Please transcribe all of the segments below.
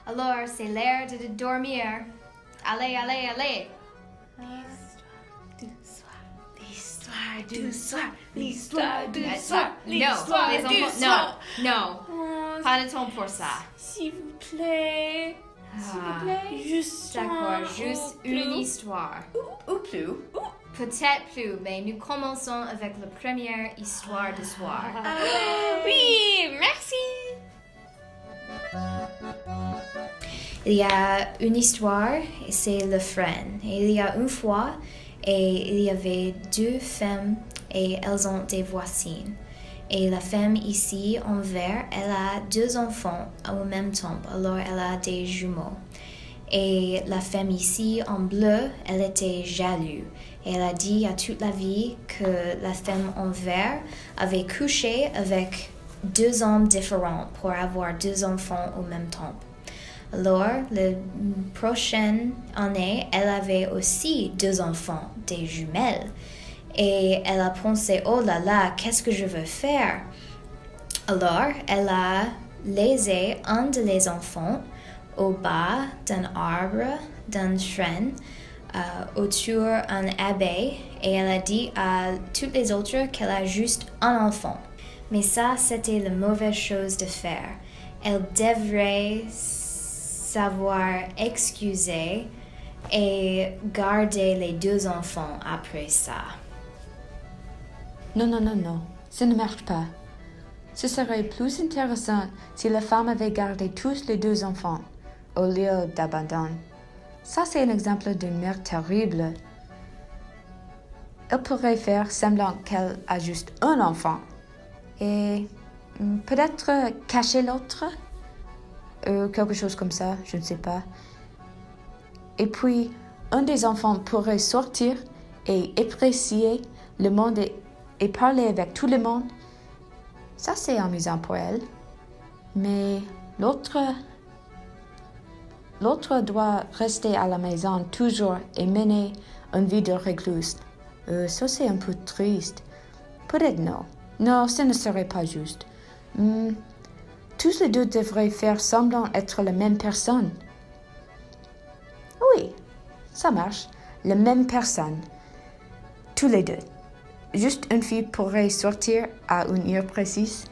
Alors, c'est l'heure de dormir. Allez, allez, allez. L'histoire du soir, l'histoire du soir, Non, l'histoire les du enfants, soir. non. Pas de temps pour ça. S'il vous plaît. S'il vous plaît. Juste D'accord, juste une histoire. Ou plus. Peut-être plus, mais nous commençons avec la première histoire du soir. Oui, merci. Il y a une histoire, et c'est le frêne. Et il y a une fois, et il y avait deux femmes, et elles ont des voisines. Et la femme ici, en vert, elle a deux enfants au même temps, alors elle a des jumeaux. Et la femme ici, en bleu, elle était jalouse. Et elle a dit à toute la vie que la femme en vert avait couché avec deux hommes différents pour avoir deux enfants au même temps. Alors, la prochaine année, elle avait aussi deux enfants, des jumelles. Et elle a pensé, oh là là, qu'est-ce que je veux faire? Alors, elle a laissé un de les enfants au bas d'un arbre, d'un chêne, autour d'un abeille, et elle a dit à toutes les autres qu'elle a juste un enfant. Mais ça, c'était la mauvaise chose de faire. Elle devrait savoir excuser et garder les deux enfants après ça. Non, ça ne marche pas. Ce serait plus intéressant si la femme avait gardé tous les deux enfants, au lieu d'abandon. Ça, c'est un exemple d'une mère terrible. Elle pourrait faire semblant qu'elle a juste un enfant et peut-être cacher l'autre, quelque chose comme ça, je ne sais pas. Et puis, un des enfants pourrait sortir et apprécier le monde et parler avec tout le monde. Ça, c'est amusant pour elle. Mais l'autre doit rester à la maison toujours et mener une vie de recluse. Ça, c'est un peu triste. Peut-être non. Non, ce ne serait pas juste. Tous les deux devraient faire semblant d'être la même personne. Oui, ça marche. La même personne. Tous les deux. Juste une fille pourrait sortir à une heure précise,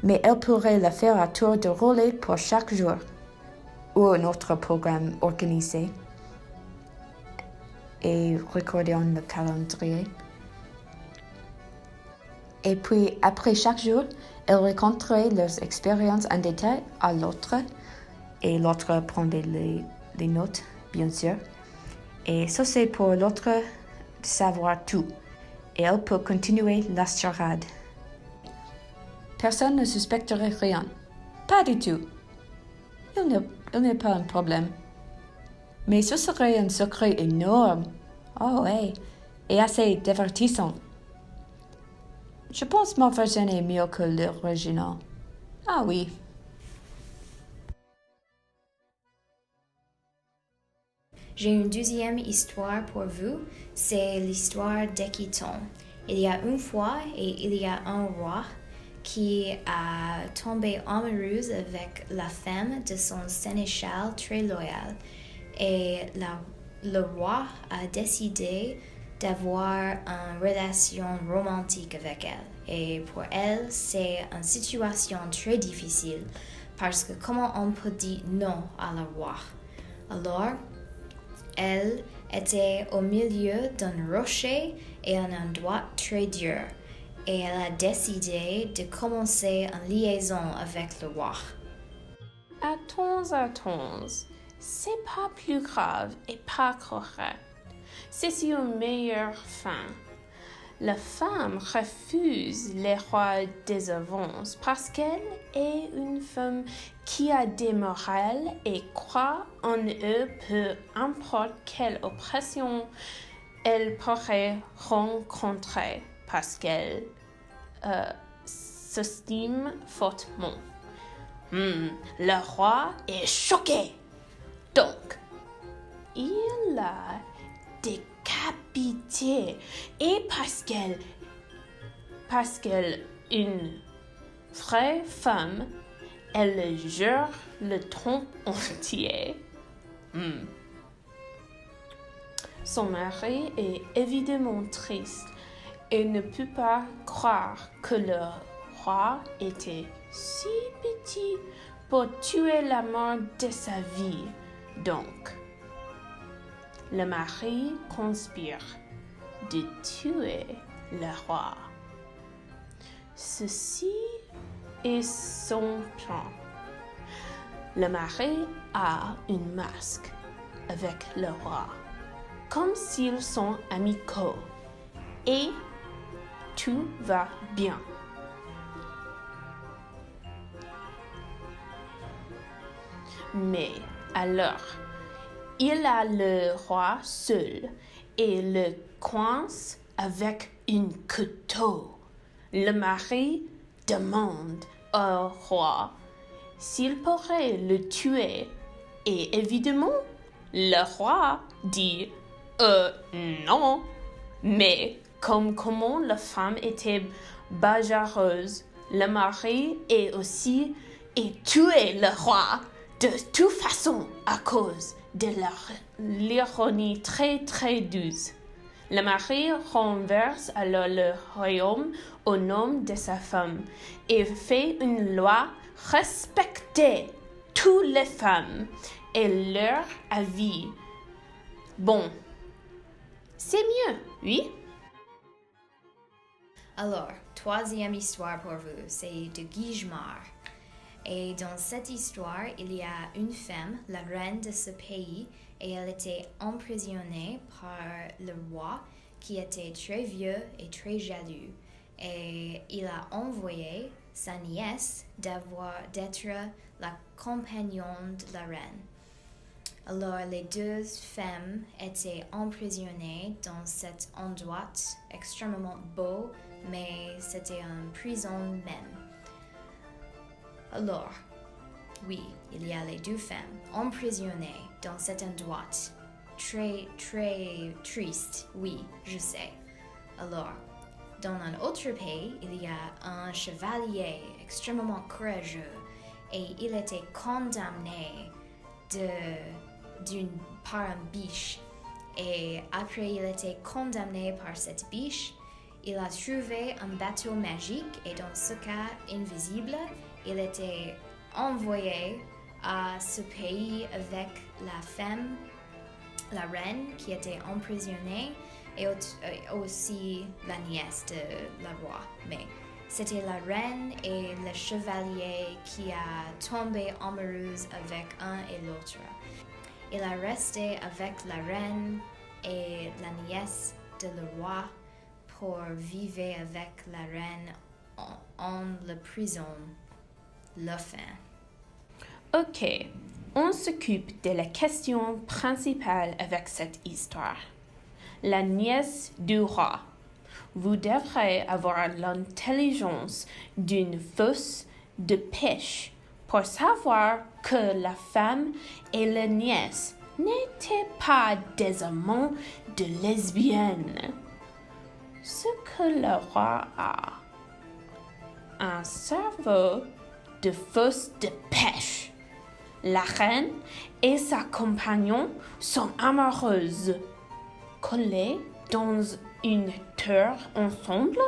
mais elle pourrait le faire à tour de rôle pour chaque jour, ou un autre programme organisé, et recordé dans le calendrier. Et puis, après chaque jour, elles raconteraient leurs expériences en détail à l'autre, et l'autre prendrait les notes, bien sûr. Et ça, c'est pour l'autre de savoir tout. Et elle peut continuer la charade. Personne ne suspecterait rien. Pas du tout. Il n'est pas un problème. Mais ce serait un secret énorme. Oh ouais, et assez divertissant. Je pense ma version est mieux que l'original. Ah oui. J'ai une deuxième histoire pour vous, c'est l'histoire d'Équiton. Il y a une fois et il y a un roi qui a tombé amoureuse avec la femme de son sénéchal très loyal. Et le roi a décidé d'avoir une relation romantique avec elle. Et pour elle, c'est une situation très difficile parce que comment on peut dire non à le roi? Alors, elle était au milieu d'un rocher et un endroit très dur, et elle a décidé de commencer une liaison avec le roi. Attends, c'est pas plus grave et pas correct. C'est une meilleure fin. La femme refuse les rois des avances parce qu'elle est une femme qui a des morales et croit en eux peu importe quelle oppression elle pourrait rencontrer parce qu'elle s'estime fortement. Le roi est choqué. Donc, il a décapité et parce qu'elle une vraie femme, Elle jure le temps entier. Son mari est évidemment triste et ne peut pas croire que le roi était si petit pour tuer l'amour de sa vie. Donc, le mari conspire de tuer le roi. Ceci est son plan. Le mari a une masque avec le roi, comme s'ils sont amicaux, et tout va bien. Mais alors, il a le roi seul et le coince avec un couteau. Le mari demande au roi s'il pourrait le tuer et évidemment, le roi dit non. Mais comment la femme était bagarreuse, le mari est aussi tué le roi de toute façon à cause de l'ironie très très douce. Le mari renverse alors le royaume au nom de sa femme et fait une loi respecter toutes les femmes et leur avis. Bon, c'est mieux, oui? Alors, troisième histoire pour vous, c'est de Guigemar. Et dans cette histoire, il y a une femme, la reine de ce pays, et elle était emprisonnée par le roi qui était très vieux et très jaloux. Et il a envoyé sa nièce d'être la compagnonne de la reine. Alors les deux femmes étaient emprisonnées dans cet endroit extrêmement beau, mais c'était une prison même. Alors, oui, il y a les deux femmes emprisonnées dans cet endroit très, très triste, oui, je sais. Alors, dans un autre pays, il y a un chevalier extrêmement courageux et il était condamné par un biche. Et après il était condamné par cette biche, il a trouvé un bateau magique et dans ce cas invisible, il était envoyé à ce pays avec la femme, la reine qui était emprisonnée et aussi la nièce de la roi. Mais c'était la reine et le chevalier qui a tombé amoureuse avec un et l'autre. Il a resté avec la reine et la nièce de le roi pour vivre avec la reine en la prison. La fin. Ok, on s'occupe de la question principale avec cette histoire. La nièce du roi. Vous devrez avoir l'intelligence d'une fosse de pêche pour savoir que la femme et la nièce n'étaient pas des amants de lesbiennes. Ce que le roi a, un cerveau de fosse de pêche. La reine et sa compagnon sont amoureuses, collées dans une tour ensemble,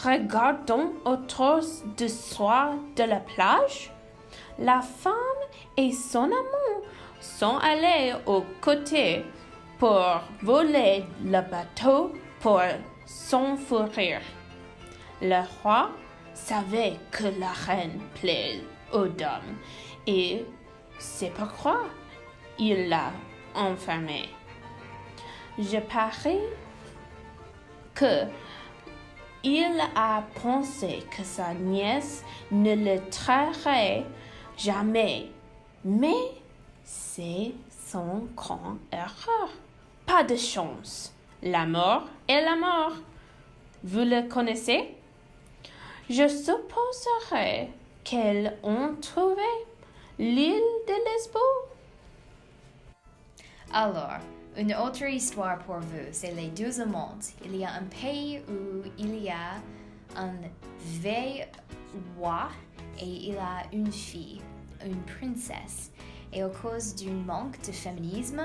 regardant autour de soi de la plage. La femme et son amant sont allés aux côtés pour voler le bateau pour s'enfuir. Le roi savait que la reine plaît aux dames et c'est pourquoi il l'a enfermée. Je parie que il a pensé que sa nièce ne le trahirait jamais, mais c'est son grand erreur. Pas de chance. La mort est la mort. Vous le connaissez? Je supposerais qu'elles ont trouvé l'île de Lesbos. Alors, une autre histoire pour vous, c'est les deux amantes. Il y a un pays où il y a un vieil roi et il a une fille, une princesse. Et à cause d'un manque de féminisme,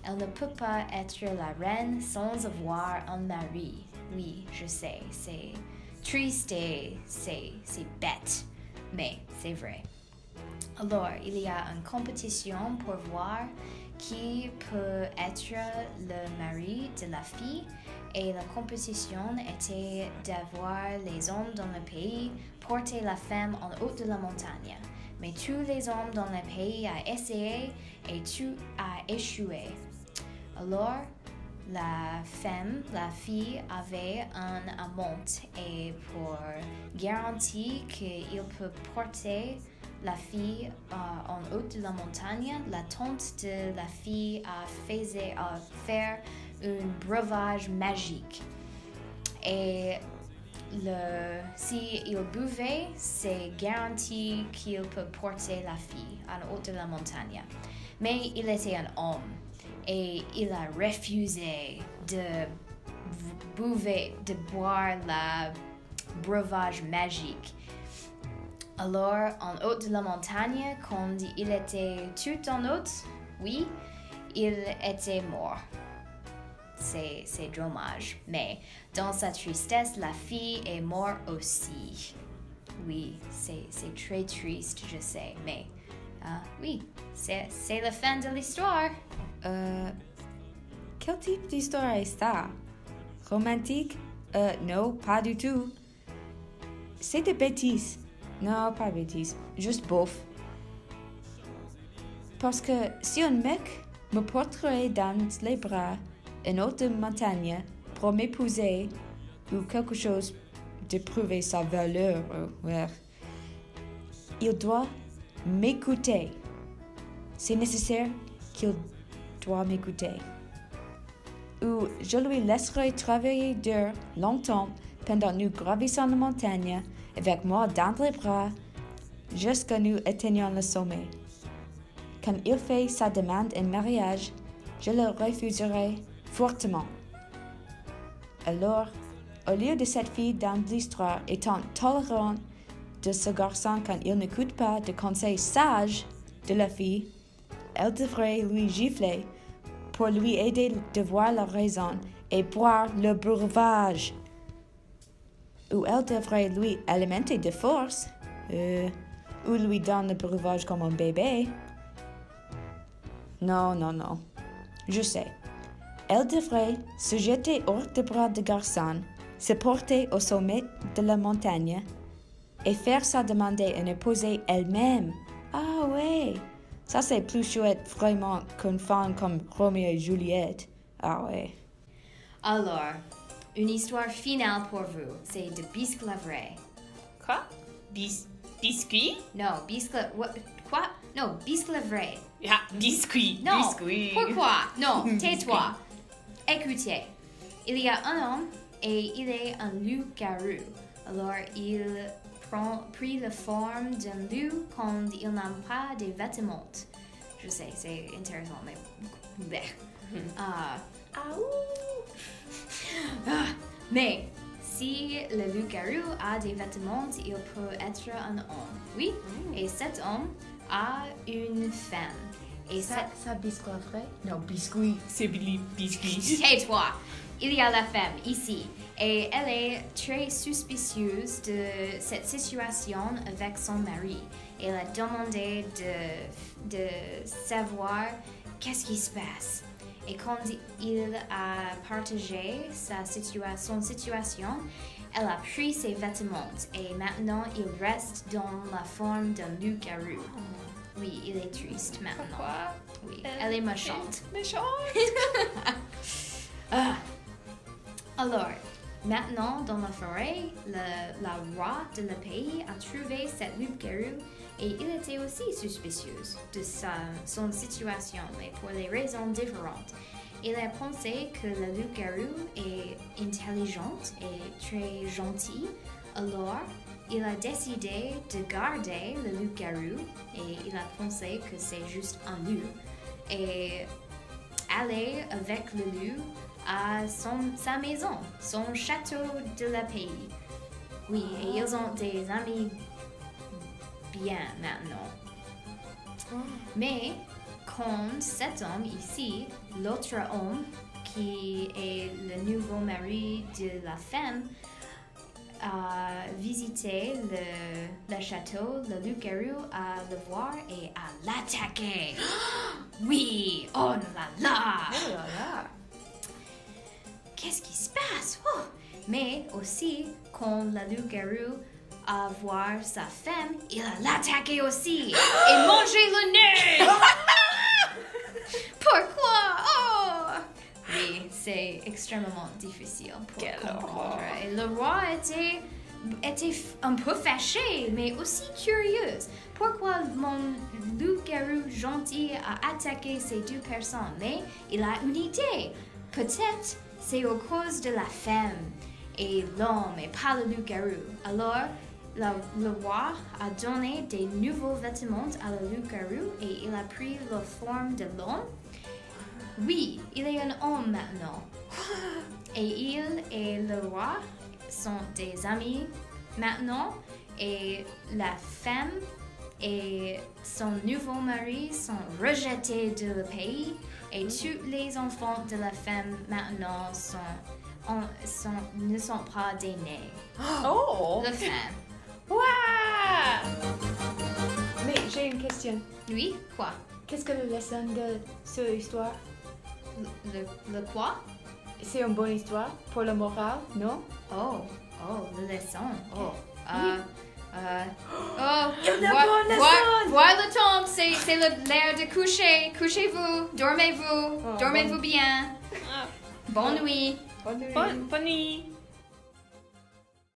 elle ne peut pas être la reine sans avoir un mari. Oui, je sais, c'est triste et c'est bête, mais c'est vrai. Alors, il y a une compétition pour voir qui peut être le mari de la fille et la compétition était d'avoir les hommes dans le pays porter la femme en haut de la montagne. Mais tous les hommes dans le pays ont essayé et tout a échoué. Alors, la fille avait un amant et pour garantir qu'il peut porter la fille en haut de la montagne, la tante de la fille a fait un breuvage magique. Et si il buvait, c'est garanti qu'il peut porter la fille en haut de la montagne. Mais il était un homme et il a refusé de boire le breuvage magique. Alors, en haut de la montagne, quand il était tout en haut, oui, il était mort. C'est dommage, mais dans sa tristesse, la fille est morte aussi. Oui, c'est très triste, je sais, mais oui, c'est la fin de l'histoire. Quel type d'histoire est ça? Romantique? Non, pas du tout. C'est des bêtises. Non, pas bêtises, juste bof. Parce que si un mec me porterait dans les bras en haut de montagne pour m'épouser ou quelque chose de prouver sa valeur, il doit m'écouter. C'est nécessaire qu'il doit m'écouter. Ou je lui laisserai travailler dur longtemps pendant nous gravissons la montagne avec moi dans les bras jusqu'à nous atteignons le sommet. Quand il fait sa demande en mariage, je le refuserai fortement. Alors, au lieu de cette fille dans l'histoire étant tolérante de ce garçon quand il n'écoute pas des conseils sages de la fille, elle devrait lui gifler pour lui aider de voir la raison et boire le breuvage. Ou elle devrait lui alimenter de force, ou lui donner le breuvage comme un bébé. Non, je sais. Elle devrait se jeter hors des bras de garçon, se porter au sommet de la montagne et faire sa demande en épouser elle-même. Ah ouais, ça c'est plus chouette vraiment qu'une femme comme Roméo et Juliette. Ah ouais. Alors, une histoire finale pour vous, c'est de bisque la vraie. Quoi? Biscuit? Non, quoi? Non, bisque la vraie. Ah, biscuit. Non, Biscuit. pourquoi? Non, tais-toi. Écoutez, il y a un homme et il est un loup-garou. Alors, il prit la forme d'un loup quand il n'a pas de vêtements. Je sais, c'est intéressant, mais... Mais si le loup-garou a des vêtements, il peut être un homme. Oui, et cet homme a une femme. Et Ça biscuit vrai? Non, biscuit. C'est biscuit. Tais-toi! Il y a la femme ici et elle est très suspicieuse de cette situation avec son mari. Elle a demandé de savoir qu'est-ce qui se passe. Et quand il a partagé son situation, elle a pris ses vêtements et maintenant il reste dans la forme d'un loup-garou. Oui, il est triste maintenant. Pourquoi? Oui, elle est méchante. Alors, maintenant, dans la forêt, la roi de le pays a trouvé cette loup-garou et il était aussi suspicieux de son situation, mais pour des raisons différentes. Il a pensé que le loup-garou est intelligent et très gentil, alors il a décidé de garder le loup-garou et il a pensé que c'est juste un loup. Et aller avec le loup à sa maison, son château de la pays. Oui, et ils ont des amis bien maintenant. Mais quand cet homme ici, l'autre homme, qui est le nouveau mari de la femme, a visité le château, le loup-garou a le voir et a l'attaqué. Oui, oh là là! Oh là là! Qu'est-ce qui se passe? Oh! Mais aussi, quand le loup-garou a voir sa femme, il a l'attaqué aussi et mangé le nez! Pourquoi? Oh! Oui, c'est extrêmement difficile pour comprendre. Et le roi était un peu fâché, mais aussi curieux. Pourquoi mon loup-garou gentil a attaqué ces deux personnes? Mais il a une idée. Peut-être c'est à cause de la femme et l'homme et pas le loup-garou. Alors, le roi a donné des nouveaux vêtements à le loup-garou et il a pris la forme de l'homme. Oui, il est un homme maintenant. Et il et le roi sont des amis maintenant. Et la femme et son nouveau mari sont rejetés de le pays. Et tous les enfants de la femme maintenant ne sont pas des nés. Oh! La femme. Wow! Mais j'ai une question. Oui, quoi? Qu'est-ce que la leçon de cette histoire? Le quoi? C'est une bonne histoire pour la morale, non? Oh, la leçon. Oh, voir le temps, c'est l'heure de coucher. Couchez-vous, dormez-vous bien. Bonne nuit. Bonne nuit. Bonne nuit.